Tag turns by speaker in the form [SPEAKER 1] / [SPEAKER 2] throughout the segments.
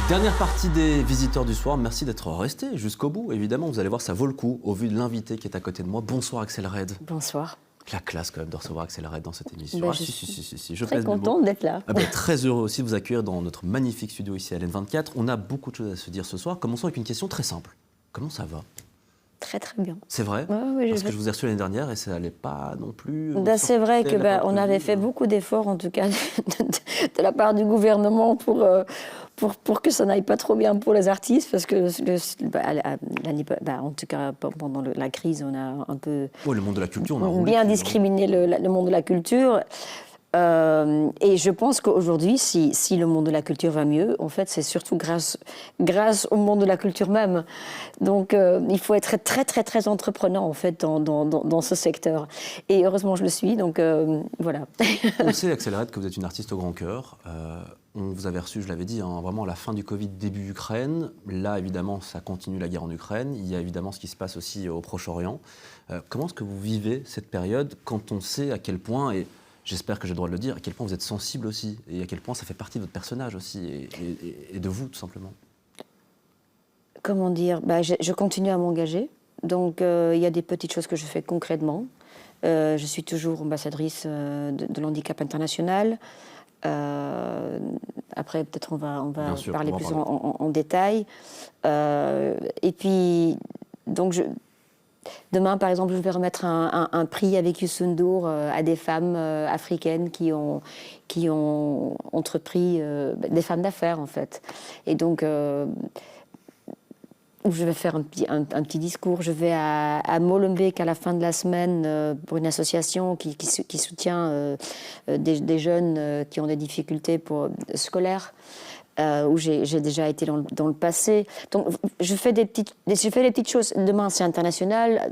[SPEAKER 1] Dernière partie des visiteurs du soir, merci d'être resté jusqu'au bout. Évidemment, vous allez voir, ça vaut le coup au vu de l'invité qui est à côté de moi. Bonsoir Axel Red.
[SPEAKER 2] Bonsoir.
[SPEAKER 1] La classe quand même de recevoir Axel Red dans cette émission.
[SPEAKER 2] Ben,
[SPEAKER 1] je suis
[SPEAKER 2] très contente d'être là.
[SPEAKER 1] Très heureux aussi de vous accueillir dans notre magnifique studio ici à LN24. On a beaucoup de choses à se dire ce soir. Commençons avec une question très simple. Comment ça va ?
[SPEAKER 2] Très très bien.
[SPEAKER 1] C'est vrai ?
[SPEAKER 2] Ouais,
[SPEAKER 1] Parce que je vous ai reçu l'année dernière et ça n'allait pas non plus...
[SPEAKER 2] C'est vrai que on avait fait beaucoup d'efforts, en tout cas, de la part du gouvernement pour que ça n'aille pas trop bien pour les artistes, parce que, en tout cas, pendant la crise, on a un peu...
[SPEAKER 1] Oui, le monde de la culture, on a
[SPEAKER 2] bien discriminé le monde de la culture. Et je pense qu'aujourd'hui, si le monde de la culture va mieux, en fait, c'est surtout grâce au monde de la culture même. Donc, il faut être très, très, très entreprenant, en fait, dans ce secteur. Et heureusement, je le suis, donc voilà.
[SPEAKER 1] On sait, Axel Red, que vous êtes une artiste au grand cœur. On vous avait reçu, je l'avais dit, vraiment à la fin du Covid, début Ukraine. Là, évidemment, ça continue la guerre en Ukraine. Il y a évidemment ce qui se passe aussi au Proche-Orient. Comment est-ce que vous vivez cette période quand on sait à quel point... J'espère que j'ai le droit de le dire, à quel point vous êtes sensible aussi, et à quel point ça fait partie de votre personnage aussi, et de vous, tout simplement.
[SPEAKER 2] Comment dire ? Je continue à m'engager. Donc, il y a des petites choses que je fais concrètement. Je suis toujours ambassadrice de l'handicap international. Après, peut-être on va parler plus en détail. Et puis, donc, demain, par exemple, je vais remettre un prix avec Youssou N'Dour à des femmes africaines qui ont entrepris, des femmes d'affaires, en fait. Et donc, où je vais faire un petit discours. Je vais à Molenbeek à la fin de la semaine pour une association qui soutient des jeunes qui ont des difficultés scolaires. Où j'ai déjà été dans le passé. Donc, je fais des petites choses. Demain, c'est international.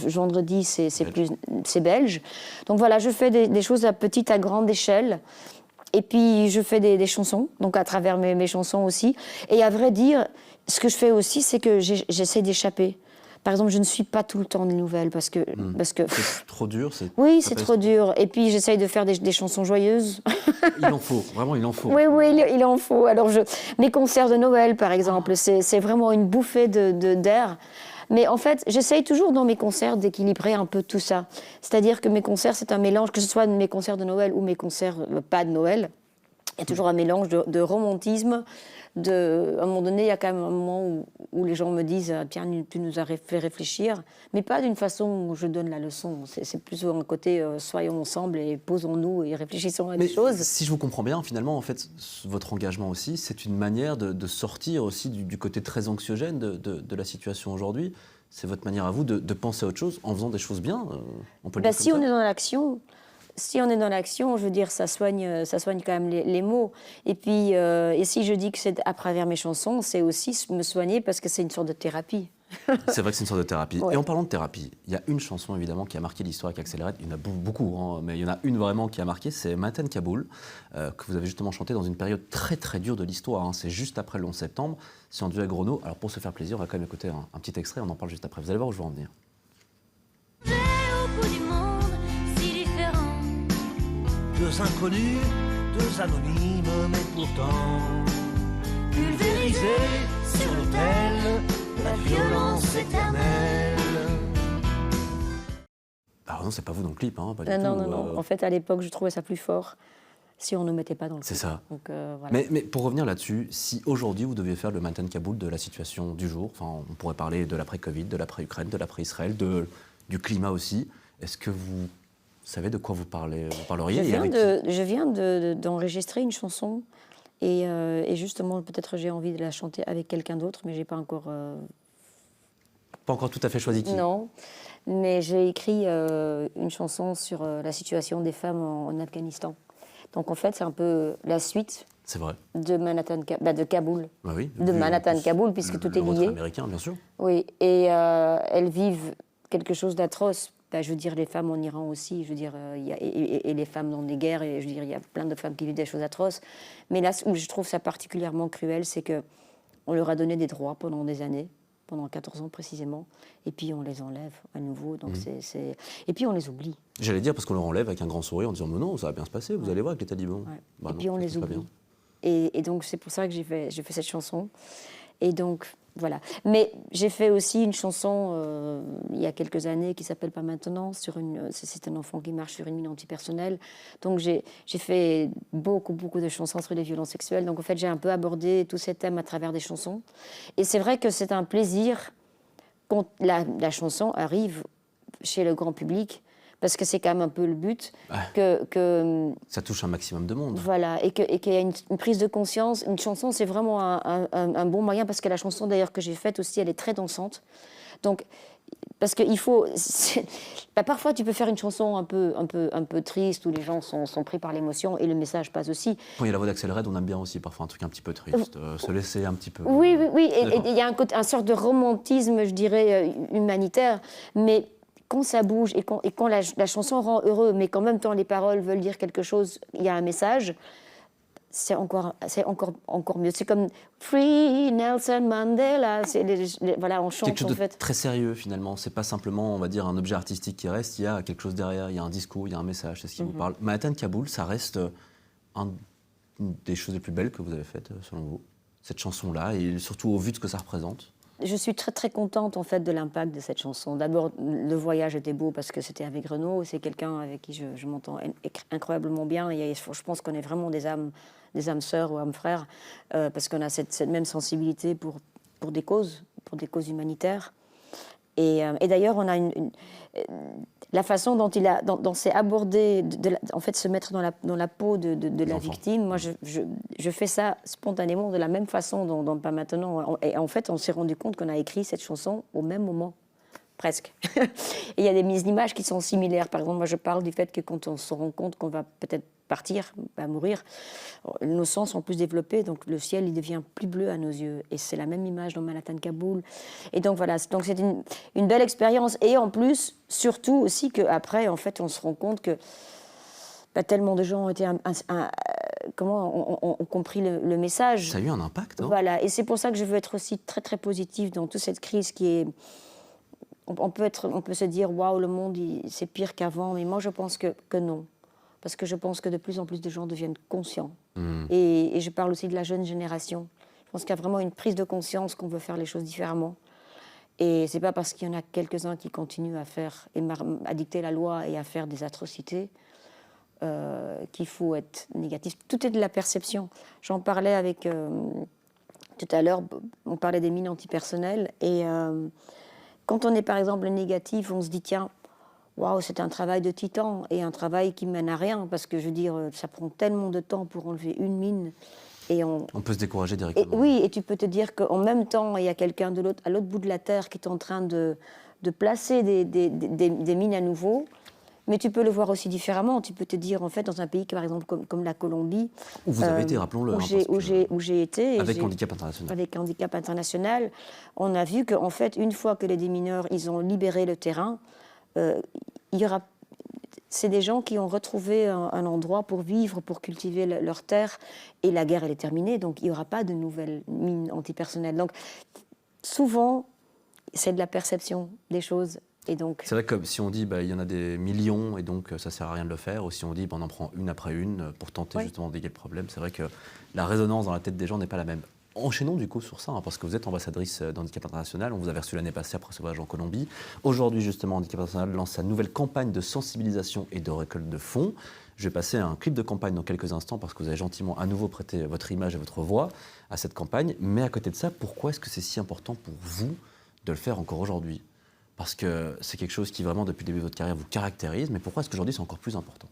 [SPEAKER 2] Vendredi, c'est belge. Donc voilà, je fais des choses à petite, à grande échelle. Et puis, je fais des chansons, donc à travers mes chansons aussi. Et à vrai dire, ce que je fais aussi, c'est que j'essaie d'échapper. Par exemple, je ne suis pas tout le temps des nouvelles parce que
[SPEAKER 1] c'est trop dur.
[SPEAKER 2] Oui, c'est trop dur. Et puis j'essaye de faire des chansons joyeuses.
[SPEAKER 1] Il en faut, vraiment, il en faut.
[SPEAKER 2] Oui, il en faut. Alors mes concerts de Noël, par exemple, c'est vraiment une bouffée d'air. Mais en fait, j'essaye toujours dans mes concerts d'équilibrer un peu tout ça. C'est-à-dire que mes concerts, c'est un mélange, que ce soit mes concerts de Noël ou mes concerts pas de Noël. Il y a toujours un mélange de romantisme. À un moment donné, il y a quand même un moment où les gens me disent « Tiens, tu nous as fait réfléchir », mais pas d'une façon où je donne la leçon. C'est plutôt un côté soyons ensemble et posons-nous et réfléchissons à des choses.
[SPEAKER 1] Si je vous comprends bien, finalement, en fait, votre engagement aussi, c'est une manière de sortir aussi du côté très anxiogène de la situation aujourd'hui. C'est votre manière à vous de penser à autre chose en faisant des choses bien, on peut le dire comme ça.
[SPEAKER 2] On est dans l'action... Si on est dans l'action, je veux dire, ça soigne quand même les mots. Et puis, et si je dis que c'est à travers mes chansons, c'est aussi me soigner parce que c'est une sorte de thérapie.
[SPEAKER 1] C'est vrai que c'est une sorte de thérapie.
[SPEAKER 2] Ouais.
[SPEAKER 1] Et en parlant de thérapie, il y a une chanson évidemment qui a marqué l'histoire avec Axel Red. Il y en a beaucoup, mais il y en a une vraiment qui a marqué, c'est Manhattan Kaboul, que vous avez justement chanté dans une période très très dure de l'histoire. C'est juste après le 11 septembre. C'est en duo avec Renaud. Alors pour se faire plaisir, on va quand même écouter un petit extrait, on en parle juste après. Vous allez voir où je veux en venir.
[SPEAKER 3] Deux inconnus, deux anonymes, mais pourtant pulvérisés sur l'autel de la violence éternelle.
[SPEAKER 1] Alors non, c'est pas vous dans le clip, pas du tout.
[SPEAKER 2] Non. En fait, à l'époque, je trouvais ça plus fort si on ne mettait pas dans le clip.
[SPEAKER 1] C'est ça.
[SPEAKER 2] Donc, voilà.
[SPEAKER 1] Mais pour revenir là-dessus, si aujourd'hui vous deviez faire le Manhattan Kaboul de la situation du jour, on pourrait parler de l'après-Covid, de l'après-Ukraine, de l'après-Israël, du climat aussi, est-ce que vous savez de quoi vous parleriez?
[SPEAKER 2] Je viens d'enregistrer une chanson et justement, peut-être j'ai envie de la chanter avec quelqu'un d'autre, mais j'ai pas encore...
[SPEAKER 1] Pas encore tout à fait choisi qui?
[SPEAKER 2] Non, mais j'ai écrit une chanson sur la situation des femmes en Afghanistan. Donc en fait, c'est un peu la suite.
[SPEAKER 1] C'est vrai.
[SPEAKER 2] De Kaboul.
[SPEAKER 1] Bah oui,
[SPEAKER 2] de Manhattan-Kaboul, puisque tout est lié.
[SPEAKER 1] Américain, bien sûr.
[SPEAKER 2] Oui, et elles vivent quelque chose d'atroce. Je veux dire, les femmes en Iran aussi, je veux dire, et les femmes dans des guerres, et je veux dire, il y a plein de femmes qui vivent des choses atroces. Mais là, où je trouve ça particulièrement cruel, c'est qu'on leur a donné des droits pendant des années, pendant 14 ans précisément, et puis on les enlève à nouveau, donc et puis on les oublie.
[SPEAKER 1] J'allais dire, parce qu'on leur enlève avec un grand sourire en disant « Mais non, ça va bien se passer, vous allez voir avec les talibans.
[SPEAKER 2] Ouais. Et puis on les oublie. Et donc, c'est pour ça que j'ai fait cette chanson. Et donc, voilà. Mais j'ai fait aussi une chanson il y a quelques années qui s'appelle Pas maintenant. C'est un enfant qui marche sur une mine antipersonnelle. Donc, j'ai fait beaucoup de chansons sur les violences sexuelles. Donc, en fait, j'ai un peu abordé tous ces thèmes à travers des chansons. Et c'est vrai que c'est un plaisir quand la chanson arrive chez le grand public, parce que c'est quand même un peu le but, que
[SPEAKER 1] ça touche un maximum de monde.
[SPEAKER 2] Voilà, et qu'il y a une prise de conscience. Une chanson, c'est vraiment un bon moyen, parce que la chanson d'ailleurs que j'ai faite aussi, elle est très dansante. Donc, parce qu'il faut... parfois, tu peux faire une chanson un peu triste, où les gens sont pris par l'émotion, et le message passe aussi.
[SPEAKER 1] Quand il y a la voix d'Axel Red, on aime bien aussi parfois un truc un petit peu triste, se laisser un petit peu...
[SPEAKER 2] Oui, et il y a un sorte de romantisme, je dirais, humanitaire, mais... Quand ça bouge et quand la chanson rend heureux, mais qu'en même temps les paroles veulent dire quelque chose, il y a un message, c'est encore mieux. C'est comme Free Nelson Mandela. Voilà, on chante
[SPEAKER 1] quelque chose
[SPEAKER 2] en fait.
[SPEAKER 1] De très sérieux finalement. C'est pas simplement, on va dire, un objet artistique qui reste. Il y a quelque chose derrière. Il y a un discours, il y a un message. C'est ce qui vous parle. Manhattan Kaboul, ça reste une des choses les plus belles que vous avez faites selon vous. Cette chanson-là, et surtout au vu de ce que ça représente.
[SPEAKER 2] Je suis très contente en fait de l'impact de cette chanson. D'abord, le voyage était beau parce que c'était avec Renaud. C'est quelqu'un avec qui je m'entends incroyablement bien. Et je pense qu'on est vraiment des âmes sœurs ou âmes frères, parce qu'on a cette même sensibilité pour des causes humanitaires. Et d'ailleurs, on a la façon dont c'est abordé, en fait, se mettre dans la peau de la victime. Moi, je fais ça spontanément de la même façon dans Pas maintenant. Et en fait, on s'est rendu compte qu'on a écrit cette chanson au même moment, presque. Et il y a des mises d'images qui sont similaires. Par exemple, moi, je parle du fait que quand on se rend compte qu'on va peut-être partir, mourir, nos sens sont plus développés, donc le ciel il devient plus bleu à nos yeux. Et c'est la même image dans Manhattan Kaboul. Et donc voilà, donc c'est une belle expérience. Et en plus, surtout aussi qu'après, en fait, on se rend compte que tellement de gens ont été ont compris le message.
[SPEAKER 1] Ça a eu un impact, hein.
[SPEAKER 2] Voilà, et c'est pour ça que je veux être aussi très positive dans toute cette crise qui est... On peut se dire, waouh, le monde, c'est pire qu'avant, mais moi je pense que non. Parce que je pense que de plus en plus de gens deviennent conscients. Et je parle aussi de la jeune génération. Je pense qu'il y a vraiment une prise de conscience qu'on veut faire les choses différemment. Et c'est pas parce qu'il y en a quelques-uns qui continuent à dicter la loi et à faire des atrocités qu'il faut être négatif. Tout est de la perception. J'en parlais avec... tout à l'heure, on parlait des mines antipersonnelles. Et quand on est par exemple négatif, on se dit, tiens, waouh, c'est un travail de titan et un travail qui mène à rien, parce que je veux dire, ça prend tellement de temps pour enlever une mine. Et on
[SPEAKER 1] peut se décourager directement.
[SPEAKER 2] Oui, et tu peux te dire qu'en même temps, il y a quelqu'un à l'autre bout de la terre qui est en train de placer des mines à nouveau. Mais tu peux le voir aussi différemment. Tu peux te dire, en fait, dans un pays par exemple comme la Colombie,
[SPEAKER 1] où vous avez été, rappelons-le,
[SPEAKER 2] où j'ai été,
[SPEAKER 1] avec Handicap International.
[SPEAKER 2] Avec Handicap International, on a vu qu'en fait, une fois que les démineurs ils ont libéré le terrain, c'est des gens qui ont retrouvé un endroit pour vivre, pour cultiver leur terre, et la guerre elle est terminée, donc il n'y aura pas de nouvelles mines antipersonnelles. Donc souvent, c'est de la perception des choses. Et donc...
[SPEAKER 1] C'est vrai que si on dit il y en a des millions et donc ça ne sert à rien de le faire, ou si on dit on en prend une après une pour tenter justement d'endiguer le problème, c'est vrai que la résonance dans la tête des gens n'est pas la même. Enchaînons du coup sur ça, parce que vous êtes ambassadrice d'Handicap International, on vous avait reçu l'année passée après ce voyage en Colombie. Aujourd'hui justement, Handicap International lance sa nouvelle campagne de sensibilisation et de récolte de fonds. Je vais passer un clip de campagne dans quelques instants parce que vous avez gentiment à nouveau prêté votre image et votre voix à cette campagne. Mais à côté de ça, pourquoi est-ce que c'est si important pour vous de le faire encore aujourd'hui ? Parce que c'est quelque chose qui vraiment depuis le début de votre carrière vous caractérise, mais pourquoi est-ce qu'aujourd'hui c'est encore plus important ?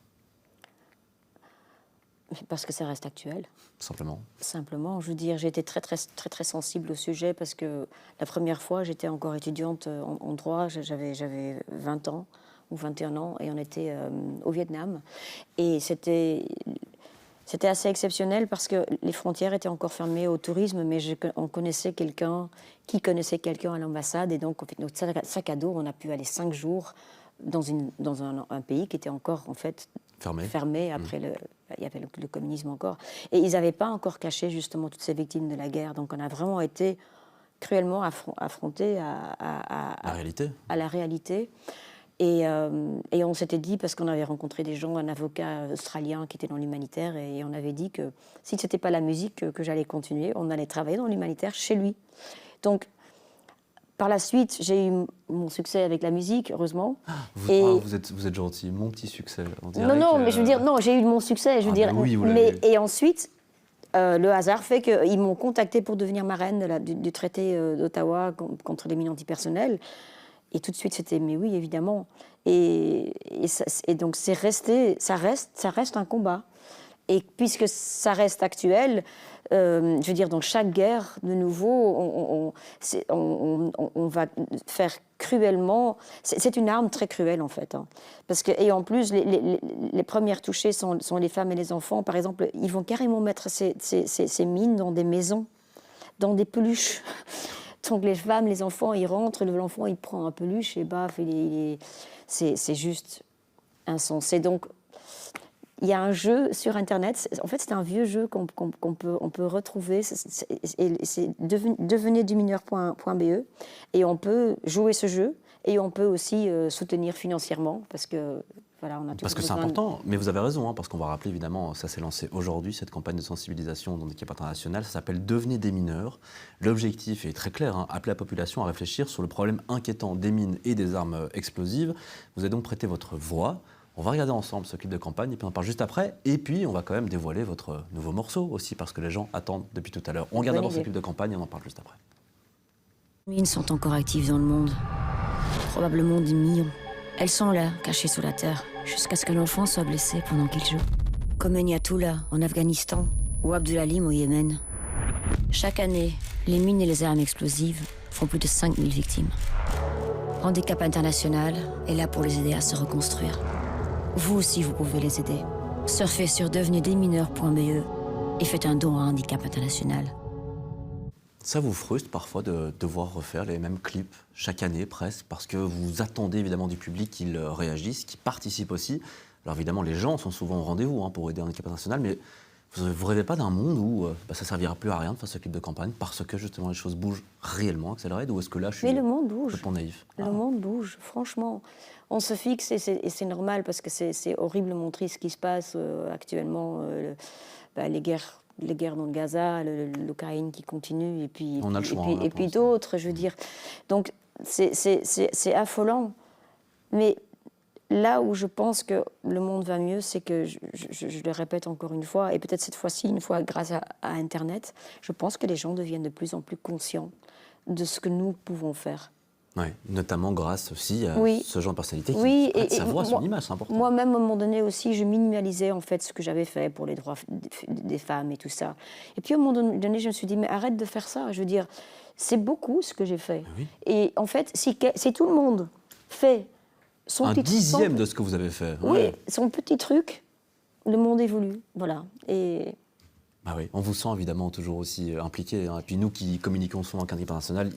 [SPEAKER 2] Parce que ça reste actuel.
[SPEAKER 1] Simplement,
[SPEAKER 2] je veux dire, j'ai été très sensible au sujet parce que la première fois, j'étais encore étudiante en droit, j'avais 20 ans ou 21 ans et on était au Vietnam. Et c'était assez exceptionnel parce que les frontières étaient encore fermées au tourisme, mais on connaissait quelqu'un qui connaissait quelqu'un à l'ambassade et donc on fait notre sac à dos, on a pu aller 5 jours dans un pays qui était encore en fait fermé après il y avait le communisme encore. Et ils n'avaient pas encore caché justement toutes ces victimes de la guerre. Donc on a vraiment été cruellement affrontés à la réalité. Et on s'était dit, parce qu'on avait rencontré des gens, un avocat australien qui était dans l'humanitaire, et on avait dit que si ce n'était pas la musique que j'allais continuer, on allait travailler dans l'humanitaire chez lui. Donc, par la suite, j'ai eu mon succès avec la musique, heureusement.
[SPEAKER 1] Vous êtes gentil, mon petit succès.
[SPEAKER 2] Non, mais je veux dire, non, j'ai eu mon succès, je veux dire.
[SPEAKER 1] Oui,
[SPEAKER 2] et ensuite, le hasard fait qu'ils m'ont contacté pour devenir marraine du traité d'Ottawa contre les mines antipersonnelles. Et tout de suite, c'était, mais oui, évidemment. Et donc, ça reste un combat. Et puisque ça reste actuel, je veux dire, dans chaque guerre, de nouveau, on va faire cruellement. C'est une arme très cruelle, en fait. Hein. Et en plus, les premières touchées sont les femmes et les enfants. Par exemple, ils vont carrément mettre ces mines dans des maisons, dans des peluches. Donc les femmes, les enfants, ils rentrent, l'enfant, il prend un peluche et baf, c'est juste insensé. Donc, il y a un jeu sur Internet, en fait, c'est un vieux jeu qu'on peut retrouver, c'est devenezdumineur.be, et on peut jouer ce jeu, et on peut aussi soutenir financièrement, parce que... Voilà,
[SPEAKER 1] parce que c'est important, mais vous avez raison, hein, parce qu'on va rappeler évidemment, ça s'est lancé aujourd'hui, cette campagne de sensibilisation dans l'équipe internationale, ça s'appelle « Devenez des mineurs ». L'objectif est très clair, hein, appeler la population à réfléchir sur le problème inquiétant des mines et des armes explosives. Vous avez donc prêté votre voix. On va regarder ensemble ce clip de campagne, et puis on en parle juste après. Et puis on va quand même dévoiler votre nouveau morceau aussi, parce que les gens attendent depuis tout à l'heure. On regarde d'abord ce clip de campagne et on en parle juste après.
[SPEAKER 4] Les mines sont encore actives dans le monde, probablement des millions. Elles sont là, cachées sous la terre, jusqu'à ce que l'enfant soit blessé pendant qu'il joue. Comme Eniatoula en Afghanistan ou Abdulalim au Yémen. Chaque année, les mines et les armes explosives font plus de 5000 victimes. Handicap International est là pour les aider à se reconstruire. Vous aussi, vous pouvez les aider. Surfez sur devenezdesmineurs.be et faites un don à Handicap International.
[SPEAKER 1] Ça vous frustre parfois de devoir refaire les mêmes clips chaque année presque, parce que vous attendez évidemment du public qu'ils réagissent, qu'ils participent aussi. Alors évidemment, les gens sont souvent au rendez-vous pour aider Handicap International, mais vous ne rêvez pas d'un monde où ça ne servira plus à rien de faire ce clip de campagne parce que justement les choses bougent réellement, Accelerate, ou est-ce que là je suis
[SPEAKER 2] le monde bouge.
[SPEAKER 1] complètement naïf?
[SPEAKER 2] Le monde bouge, franchement. On se fixe et c'est normal parce que c'est horriblement triste ce qui se passe actuellement, les guerres dans le Gaza, l'Ukraine qui continue, et puis,
[SPEAKER 1] on a le choix,
[SPEAKER 2] et puis d'autres, je veux dire. Donc, c'est affolant. Mais là où je pense que le monde va mieux, c'est que, je le répète encore une fois, et peut-être cette fois-ci, une fois grâce à Internet, je pense que les gens deviennent de plus en plus conscients de ce que nous pouvons faire.
[SPEAKER 1] Oui, notamment grâce aussi à ce genre de personnalité qui prête sa voix, son image, c'est important.
[SPEAKER 2] Moi-même, à un moment donné aussi, je minimalisais en fait ce que j'avais fait pour les droits des femmes et tout ça. Et puis à un moment donné, je me suis dit, mais arrête de faire ça. Je veux dire, c'est beaucoup ce que j'ai fait.
[SPEAKER 1] Oui.
[SPEAKER 2] Et en fait, si tout le monde fait son
[SPEAKER 1] un
[SPEAKER 2] petit
[SPEAKER 1] dixième de ce que vous avez fait.
[SPEAKER 2] Oui, son petit truc, le monde évolue. Voilà. Et...
[SPEAKER 1] Bah oui, on vous sent évidemment toujours aussi impliqué. Hein. Et puis nous qui communiquons souvent avec Handicap International,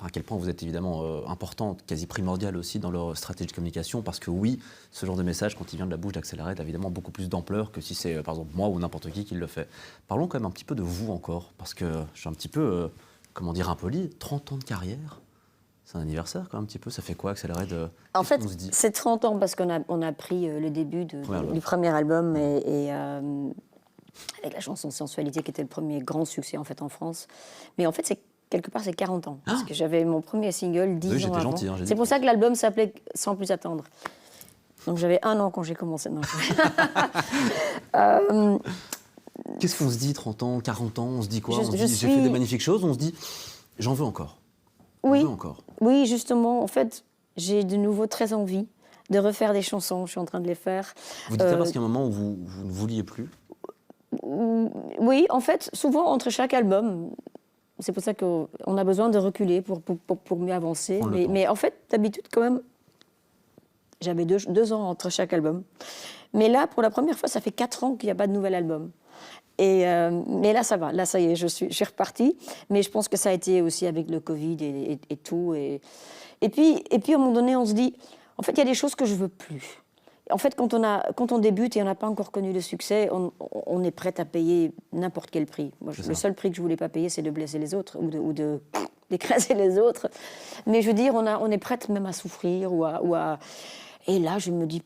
[SPEAKER 1] à quel point vous êtes évidemment important, quasi primordial aussi dans leur stratégie de communication, parce que oui, ce genre de message, quand il vient de la bouche d'Accelerate, a évidemment beaucoup plus d'ampleur que si c'est, par exemple, moi ou n'importe qui le fait. Parlons quand même un petit peu de vous encore, parce que je suis un petit peu, comment dire, impoli, 30 ans de carrière, c'est un anniversaire quand même un petit peu, ça fait quoi Accelerate
[SPEAKER 2] En fait, c'est 30 ans parce qu'on a pris le début du premier album et avec la chanson Sensualité qui était le premier grand succès en fait en France. Mais en fait, quelque part, c'est 40 ans. Parce que j'avais mon premier single 10 ans avant.
[SPEAKER 1] Gentil, hein,
[SPEAKER 2] c'est pour ça que l'album s'appelait Sans plus attendre. Donc j'avais 1 an quand j'ai commencé.
[SPEAKER 1] Qu'est-ce qu'on se dit, 30 ans, 40 ans? On se dit quoi? On se dit, j'ai fait des magnifiques choses, on se dit, j'en veux encore.
[SPEAKER 2] Oui, oui, justement, en fait, j'ai de nouveau très envie de refaire des chansons. Je suis en train de les faire.
[SPEAKER 1] Vous dites ça parce qu'il y a un moment où vous ne vouliez plus?
[SPEAKER 2] Oui, en fait, souvent, entre chaque album... C'est pour ça qu'on a besoin de reculer pour mieux avancer. Mais en fait, d'habitude, quand même, j'avais 2 ans entre chaque album. Mais là, pour la première fois, ça fait 4 ans qu'il n'y a pas de nouvel album. Mais là, ça va. Là, ça y est, je suis repartie. Mais je pense que ça a été aussi avec le Covid et tout. Et puis, à un moment donné, on se dit, en fait, il y a des choses que je ne veux plus. En fait, quand on débute et on n'a pas encore connu le succès, on est prêt à payer n'importe quel prix. Moi, le seul prix que je ne voulais pas payer, c'est de blesser les autres ou de d'écraser les autres. Mais je veux dire, on est prête même à souffrir Et là, je me dis...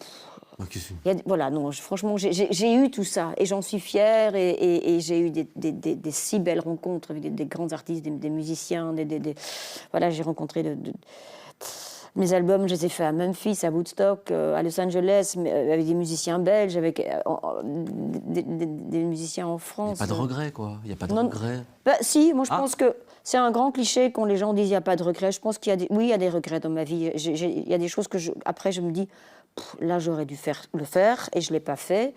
[SPEAKER 2] Voilà, non, franchement, j'ai eu tout ça et j'en suis fière et j'ai eu des si belles rencontres avec des grands artistes, des musiciens, voilà, j'ai rencontré mes albums, je les ai faits à Memphis, à Woodstock, à Los Angeles, avec des musiciens belges, avec des musiciens en France.
[SPEAKER 1] Il n'y a pas de regret, quoi. Il n'y a pas de regret.
[SPEAKER 2] Bah, si, moi je pense que c'est un grand cliché quand les gens disent il n'y a pas de regret. Je pense qu'il y a il y a des regrets dans ma vie. Il y a des choses que après je me dis, là j'aurais dû le faire et je ne l'ai pas fait.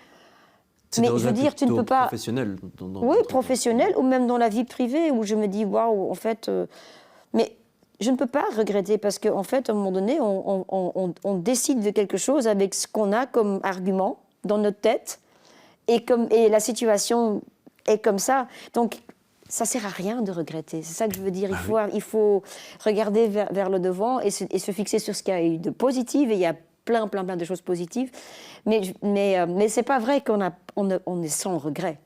[SPEAKER 2] Mais je veux dire, tu ne peux pas...
[SPEAKER 1] Professionnel.
[SPEAKER 2] Oui, professionnel, ou même dans la vie privée, où je me dis, waouh, en fait... Mais je ne peux pas regretter, parce qu'en fait, à un moment donné, on décide de quelque chose avec ce qu'on a comme argument dans notre tête, et la situation est comme ça. Donc, ça ne sert à rien de regretter. C'est ça que je veux dire. Il faut regarder vers le devant et se fixer sur ce qu'il y a eu de positif, et il y a plein de choses positives. Mais c'est pas vrai on est sans regret.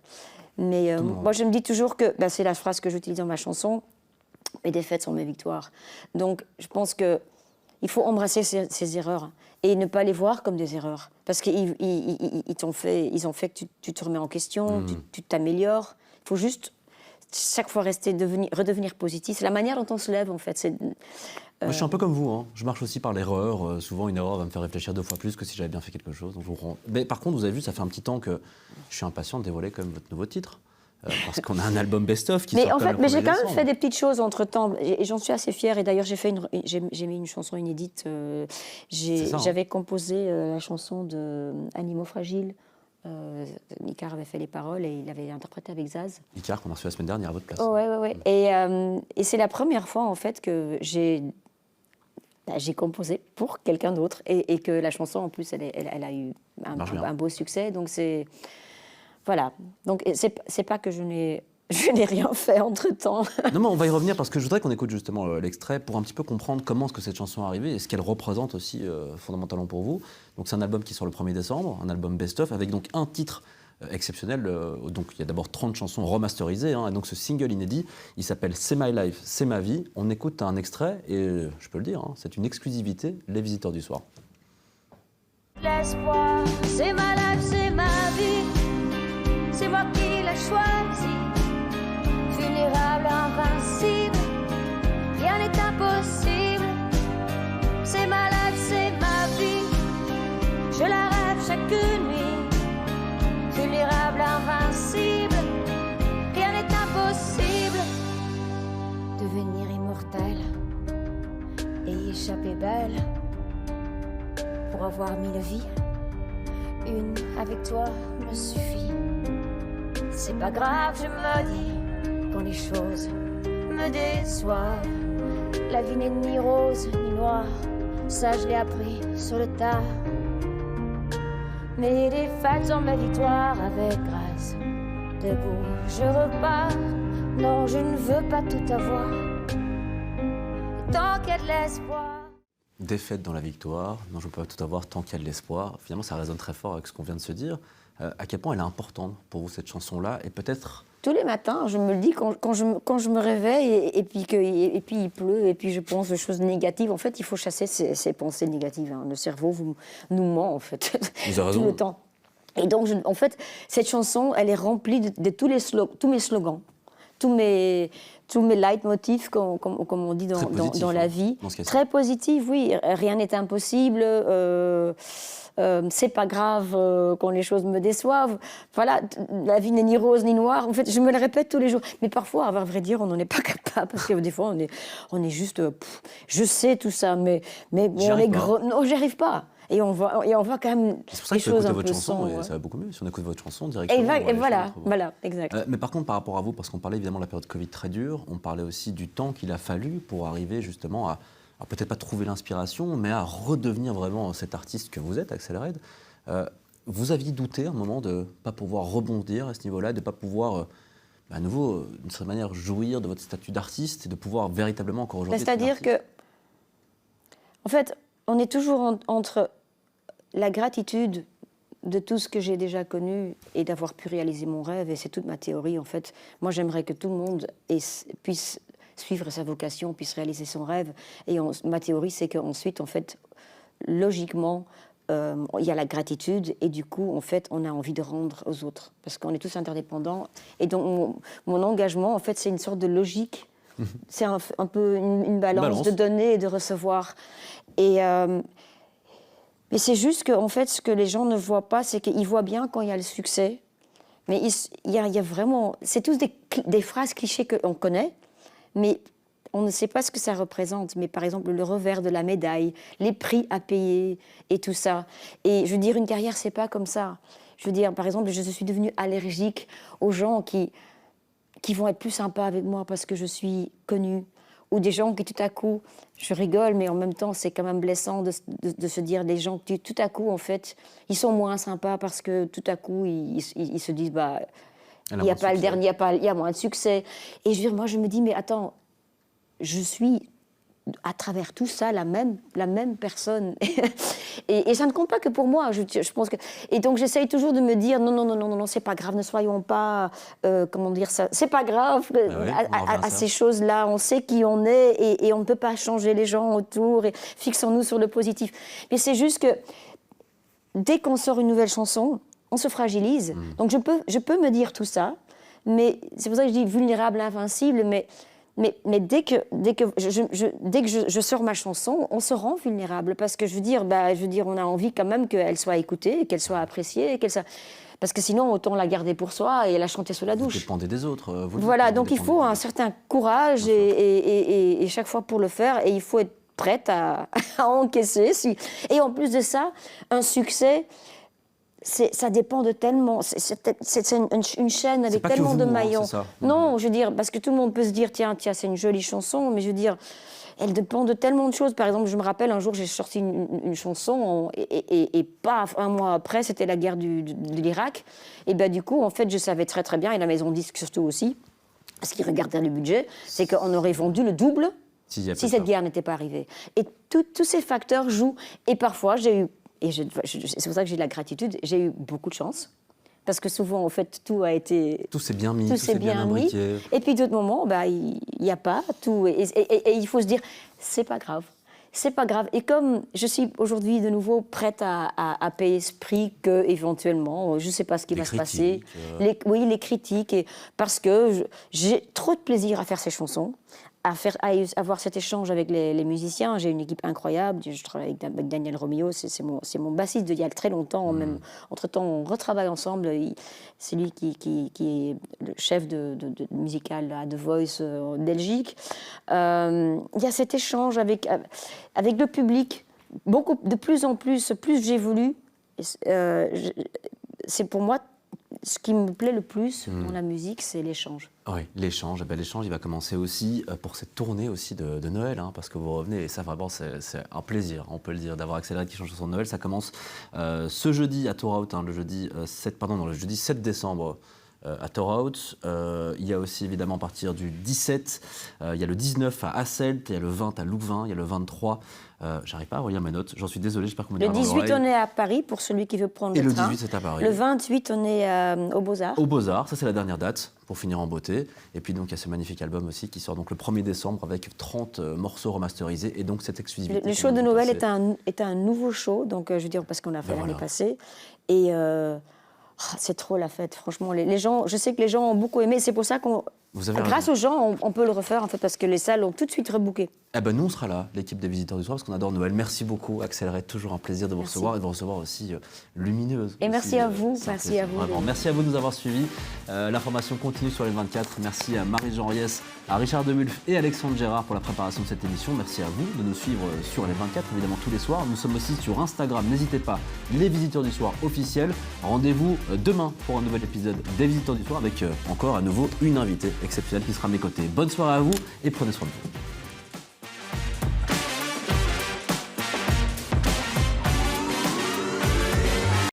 [SPEAKER 2] Mais moi, je me dis toujours que, c'est la phrase que j'utilise dans ma chanson, mes défaites sont mes victoires. Donc, je pense qu'il faut embrasser ces erreurs et ne pas les voir comme des erreurs. Parce qu'ils ont fait que tu te remets en question, tu t'améliores. Il faut juste, chaque fois, redevenir positif. C'est la manière dont on se lève, en fait.
[SPEAKER 1] Moi, je suis un peu comme vous, hein. Je marche aussi par l'erreur. Souvent, une erreur va me faire réfléchir 2 fois plus que si j'avais bien fait quelque chose. Donc, Mais par contre, vous avez vu, ça fait un petit temps que je suis impatient de dévoiler quand même votre nouveau titre. Parce qu'on a un album best-of qui sort
[SPEAKER 2] mais j'ai quand même fait des petites choses entre-temps, et j'en suis assez fière. Et d'ailleurs, j'ai mis une chanson inédite. J'avais composé la chanson de Animaux fragiles. Icare avait fait les paroles et il avait interprété avec Zaz.
[SPEAKER 1] Icare qu'on a reçu la semaine dernière à votre place.
[SPEAKER 2] Oh, ouais. Et c'est la première fois, en fait, que j'ai composé pour quelqu'un d'autre, et que la chanson, en plus, elle a eu un beau succès. Donc c'est... Voilà, donc c'est pas que je n'ai rien fait entre-temps.
[SPEAKER 1] Non, mais on va y revenir parce que je voudrais qu'on écoute justement l'extrait pour un petit peu comprendre comment est-ce que cette chanson est arrivée et ce qu'elle représente aussi fondamentalement pour vous. Donc c'est un album qui sort le 1er décembre, un album best-of avec donc un titre exceptionnel. Donc il y a d'abord 30 chansons remasterisées, et donc ce single inédit, il s'appelle C'est My Life, c'est ma vie. On écoute un extrait et je peux le dire, c'est une exclusivité, Les Visiteurs du Soir.
[SPEAKER 5] L'espoir, c'est ma life, c'est ma vie. C'est moi qui l'ai choisi, vulnérable, invincible, rien n'est impossible. C'est ma life, c'est ma vie, je la rêve chaque nuit. Vulnérable, invincible, rien n'est impossible. Devenir immortel et y échapper belle, pour avoir 1000 vies, une avec toi me suffit. C'est pas grave, je me dis, quand les choses me déçoivent. La vie n'est ni rose ni noire, ça je l'ai appris sur le tas. Mes défaites sont mes victoires, avec grâce. Debout, je repars, non je ne veux pas tout avoir. Tant qu'il y a de l'espoir.
[SPEAKER 1] Défaite dans la victoire, non je ne peux pas tout avoir tant qu'il y a de l'espoir. Finalement ça résonne très fort avec ce qu'on vient de se dire. À quel point elle est importante pour vous cette chanson-là, et peut-être...
[SPEAKER 2] Tous les matins, je me le dis quand je me réveille et puis il pleut et puis je pense aux choses négatives. En fait, il faut chasser ces pensées négatives. Le cerveau nous ment en fait
[SPEAKER 1] Vous avez raison.
[SPEAKER 2] tout le temps. Et donc, en fait, cette chanson, elle est remplie de tous mes slogans, tous mes leitmotifs, comme on dit dans la vie. Très positif, oui. Rien n'est impossible. C'est pas grave quand les choses me déçoivent. Voilà, la vie n'est ni rose ni noire. En fait, je me le répète tous les jours. Mais parfois, à vrai dire, on n'en est pas capable. Parce que des fois, on est juste... je sais tout ça, mais on est gros... Non, j'y arrive pas. Et on voit quand même des choses un peu
[SPEAKER 1] votre chanson,
[SPEAKER 2] sombres.
[SPEAKER 1] Et ça va beaucoup mieux si on écoute votre chanson directement.
[SPEAKER 2] Et voilà, exact.
[SPEAKER 1] Mais par contre, par rapport à vous, parce qu'on parlait évidemment de la période Covid très dure, on parlait aussi du temps qu'il a fallu pour arriver justement à peut-être pas trouver l'inspiration, mais à redevenir vraiment cet artiste que vous êtes, Axel Red. Vous aviez douté à un moment de ne pas pouvoir rebondir à ce niveau-là, de ne pas pouvoir, à nouveau, d'une certaine manière, jouir de votre statut d'artiste et de pouvoir véritablement encore aujourd'hui...
[SPEAKER 2] C'est-à-dire que, en fait, on est toujours entre la gratitude de tout ce que j'ai déjà connu et d'avoir pu réaliser mon rêve, et c'est toute ma théorie, en fait. Moi, j'aimerais que tout le monde puisse suivre sa vocation, puisse réaliser son rêve. Et ma théorie, c'est qu'ensuite, en fait, logiquement, il y a la gratitude et du coup, en fait, on a envie de rendre aux autres parce qu'on est tous interdépendants. Et donc, mon engagement, en fait, c'est une sorte de logique. C'est un peu une balance de donner et de recevoir. Et mais c'est juste que, en fait, ce que les gens ne voient pas, c'est qu'ils voient bien quand il y a le succès. Mais il y a vraiment... C'est tous des phrases clichés qu'on connaît, mais on ne sait pas ce que ça représente. Mais par exemple, le revers de la médaille, les prix à payer et tout ça. Et je veux dire, une carrière, c'est pas comme ça. Je veux dire, par exemple, je suis devenue allergique aux gens qui vont être plus sympas avec moi parce que je suis connue. Ou des gens qui, tout à coup, je rigole, mais en même temps, c'est quand même blessant de se dire des gens qui, tout à coup, en fait, ils sont moins sympas parce que, tout à coup, ils se disent, bah, il n'y a pas le dernier, il y a moins de succès. Et je veux dire, moi, je me dis, mais attends, je suis, à travers tout ça, la même personne. Et ça ne compte pas que pour moi. Je pense que... Et donc, j'essaye toujours de me dire, non, c'est pas grave, ne soyons pas, comment dire ça, c'est pas grave à ces choses-là. On sait qui on est et on ne peut pas changer les gens autour. Et fixons-nous sur le positif. Mais c'est juste que, dès qu'on sort une nouvelle chanson, on se fragilise. Donc, je peux me dire tout ça, mais c'est pour ça que je dis vulnérable, invincible, mais dès que je sors ma chanson, on se rend vulnérable parce que je veux dire, on a envie quand même qu'elle soit écoutée, qu'elle soit appréciée, parce que sinon autant la garder pour soi et la chanter sous la douche.
[SPEAKER 1] Vous dépendez des autres.
[SPEAKER 2] Voilà, donc il faut un certain courage et chaque fois pour le faire, et il faut être prête à encaisser. Et en plus de ça, un succès. Ça dépend de tellement... C'est une chaîne avec tellement de maillons.
[SPEAKER 1] Ça.
[SPEAKER 2] Non, je veux dire, parce que tout le monde peut se dire, tiens, c'est une jolie chanson, mais je veux dire, elle dépend de tellement de choses. Par exemple, je me rappelle, un jour, j'ai sorti une chanson, et paf, un mois après, c'était la guerre de l'Irak. Et bien, du coup, en fait, je savais très, très bien, et la maison disque surtout aussi, parce qu'ils regardaient le budget, c'est qu'on aurait vendu le double si cette guerre n'était pas arrivée. Et tous ces facteurs jouent. Et parfois, j'ai eu... Et c'est pour ça que j'ai de la gratitude. J'ai eu beaucoup de chance. Parce que souvent, en fait, tout a été...
[SPEAKER 1] Tout s'est bien mis, tout
[SPEAKER 2] s'est bien mis. Et puis d'autres moments, il n'y a pas tout. Et il faut se dire, c'est pas grave. C'est pas grave. Et comme je suis aujourd'hui de nouveau prête à payer ce prix qu'éventuellement, je ne sais pas ce qui va se passer. Les critiques. Parce que j'ai trop de plaisir à faire ces chansons. À avoir cet échange avec les musiciens. J'ai une équipe incroyable. Je travaille avec Daniel Romeo, c'est mon bassiste d'il y a très longtemps. Même, entre-temps, on retravaille ensemble. C'est lui qui est le chef de musical à The Voice en Belgique. Il y a cet échange avec le public. De plus en plus j'évolue, c'est pour moi ce qui me plaît le plus dans la musique, c'est l'échange.
[SPEAKER 1] Oui, l'échange. L'échange, il va commencer aussi pour cette tournée aussi de Noël, parce que vous revenez, et ça vraiment, c'est un plaisir, on peut le dire, d'avoir accéléré qui change son Noël. Ça commence ce jeudi à Tour Out, le jeudi 7 décembre. À Torhout. Il y a aussi évidemment à partir du 17, il y a le 19 à Hasselt, il y a le 20 à Louvain, il y a le 23, j'arrive pas à relire mes notes, j'en suis désolé, j'espère qu'on me dira.
[SPEAKER 2] Le 18 on est à Paris pour celui qui veut prendre le train.
[SPEAKER 1] Et le 18 c'est à Paris.
[SPEAKER 2] Le 28 on est aux Beaux-Arts.
[SPEAKER 1] Aux Beaux-Arts, ça c'est la dernière date pour finir en beauté. Et puis donc il y a ce magnifique album aussi qui sort donc le 1er décembre avec 30 morceaux remasterisés et donc cette exclusivité.
[SPEAKER 2] Le show de Noël est un nouveau show, donc je veux dire parce qu'on l'a fait l'année passée. Et c'est trop la fête, franchement. Les gens, je sais que les gens ont beaucoup aimé. C'est pour ça qu'on, grâce aux gens, on peut le refaire en fait, parce que les salles ont tout de suite rebooké.
[SPEAKER 1] Eh ben nous on sera là, l'équipe des Visiteurs du Soir, parce qu'on adore Noël. Merci beaucoup, Accéléré, toujours un plaisir de vous recevoir et de vous recevoir aussi Lumineuse.
[SPEAKER 2] Et aussi, merci à vous, merci à vous.
[SPEAKER 1] Vraiment. Merci à vous de nous avoir suivis. L'information continue sur les 24. Merci à Marie-Jean Riès, à Richard Demulf et Alexandre Gérard pour la préparation de cette émission. Merci à vous de nous suivre sur les 24, évidemment tous les soirs. Nous sommes aussi sur Instagram, n'hésitez pas, les Visiteurs du Soir officiels. Rendez-vous demain pour un nouvel épisode des Visiteurs du Soir avec encore à nouveau une invitée exceptionnelle qui sera à mes côtés. Bonne soirée à vous et prenez soin de vous.